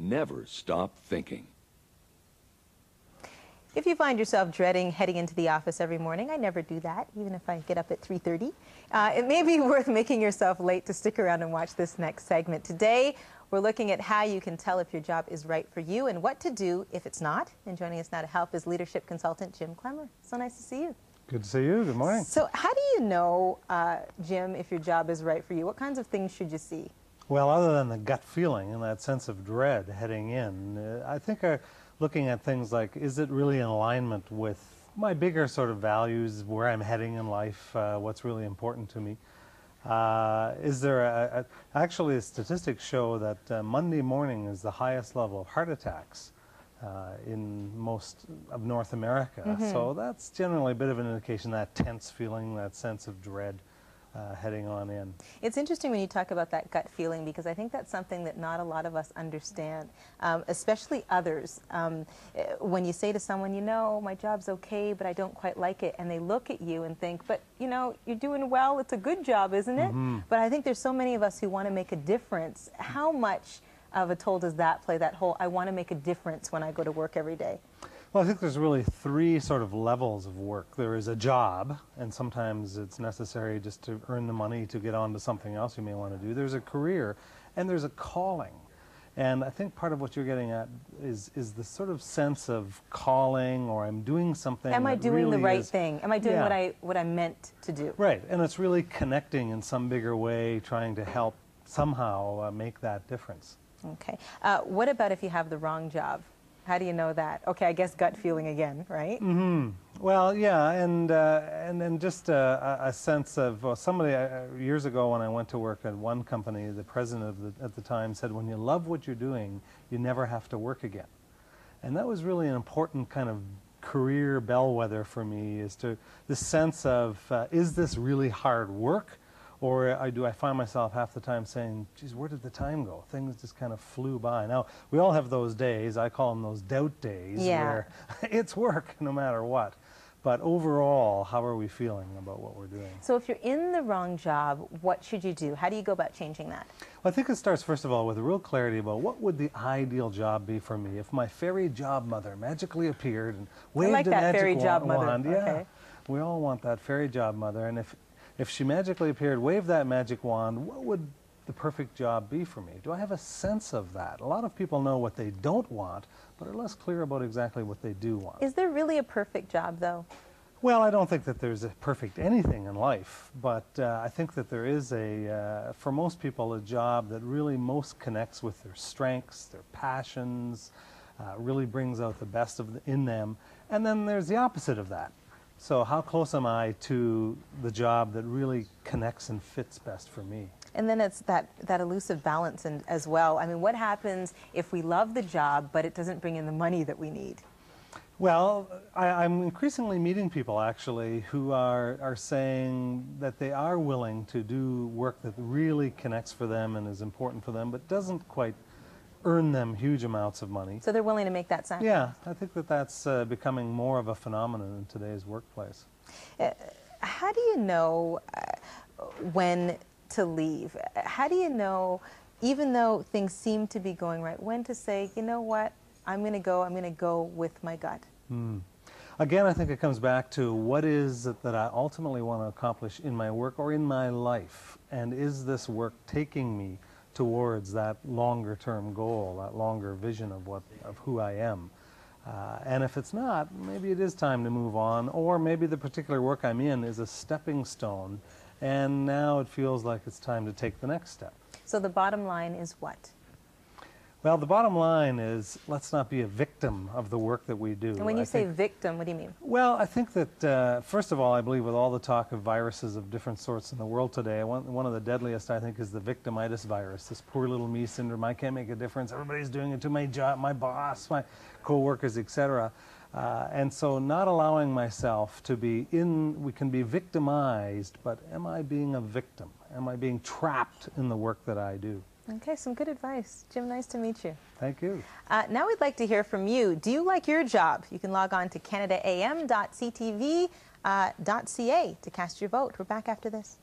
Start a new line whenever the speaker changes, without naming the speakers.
never stop thinking.
If you find yourself dreading heading into the office every morning, I never do that, even if I get up at 3:30. It may be worth making yourself late to stick around and watch this next segment. Today, we're looking at how you can tell if your job is right for you and what to do if it's not. And joining us now to help is leadership consultant Jim Clemmer. So nice to see you.
Good to see you. Good morning.
So how do you know, Jim, if your job is right for you? What kinds of things should you see?
Well, other than the gut feeling and that sense of dread heading in, I think looking at things like, is it really in alignment with my bigger sort of values, where I'm heading in life, what's really important to me? Is there actually, statistics show that Monday morning is the highest level of heart attacks in most of North America. So that's generally a bit of an indication, that tense feeling, that sense of dread heading on in.
It's interesting when you talk about that gut feeling, because I think that's something that not a lot of us understand, especially others. When you say to someone, you know, my job's okay, but I don't quite like it, and they look at you and think, but you know, you're doing well, it's a good job, isn't it? But I think there's so many of us who want to make a difference. How much of a toll does that play, that whole, I want to make a difference when I go to work every day?
Well, I think there's really three sort of levels of work. There is a job, and sometimes it's necessary just to earn the money to get on to something else you may want to do. There's a career, and there's a calling. And I think part of what you're getting at is the sort of sense of calling, or I'm doing something.
Am I doing
really
the right thing? Am I doing what I meant to do?
Right, and it's really connecting in some bigger way, trying to help somehow make that difference.
Okay. What about if you have the wrong job? How do you know that? Okay, I guess gut feeling again, right?
Well, yeah, and just a sense of, well, somebody, years ago when I went to work at one company, the president at the time said, when you love what you're doing, you never have to work again. And that was really an important kind of career bellwether for me, is to the sense of, is this really hard work? Or do I find myself half the time saying, geez, where did the time go? Things just kind of flew by. Now, we all have those days. I call them those doubt days, where it's work no matter what. But overall, how are we feeling about what we're doing?
So if you're in the wrong job, what should you do? How do you go about changing that?
Well, I think it starts, first of all, with real clarity about what would the ideal job be for me. If my fairy job mother magically appeared and waved a magic wand. Yeah, we all want that fairy job mother. And if she magically appeared, waved that magic wand, what would the perfect job be for me? Do I have a sense of that? A lot of people know what they don't want, but are less clear about exactly what they do want.
Is there really a perfect job, though?
Well, I don't think that there's a perfect anything in life, but I think that there is for most people, a job that really most connects with their strengths, their passions, really brings out the best in them. And then there's the opposite of that. So how close am I to the job that really connects and fits best for me?
And then it's that elusive balance as well. I mean, what happens if we love the job, but it doesn't bring in the money that we need?
Well, I'm increasingly meeting people, actually, who are saying that they are willing to do work that really connects for them and is important for them, but doesn't quite earn them huge amounts of money.
So they're willing to make that sacrifice?
Yeah, I think that that's becoming more of a phenomenon in today's workplace.
How do you know when to leave? How do you know, even though things seem to be going right, when to say, you know what, I'm going to go with my gut?
Again, I think it comes back to what is it that I ultimately want to accomplish in my work or in my life, and is this work taking me towards that longer term goal, that longer vision of who I am. And if it's not, maybe it is time to move on, or maybe the particular work I'm in is a stepping stone, and now it feels like it's time to take the next step.
So the bottom line is what?
Well, the bottom line is, let's not be a victim of the work that we do.
And when you say victim, what do you mean?
Well, I think that, first of all, I believe with all the talk of viruses of different sorts in the world today, one of the deadliest, I think, is the victimitis virus, this poor little me syndrome. I can't make a difference. Everybody's doing it to my job, my boss, my co-workers, etc. And so not allowing myself to be we can be victimized, but am I being a victim? Am I being trapped in the work that I do?
Okay, some good advice. Jim, nice to meet you.
Thank you.
Now we'd like to hear from you. Do you like your job? You can log on to canadaam.ctv.ca to cast your vote. We're back after this.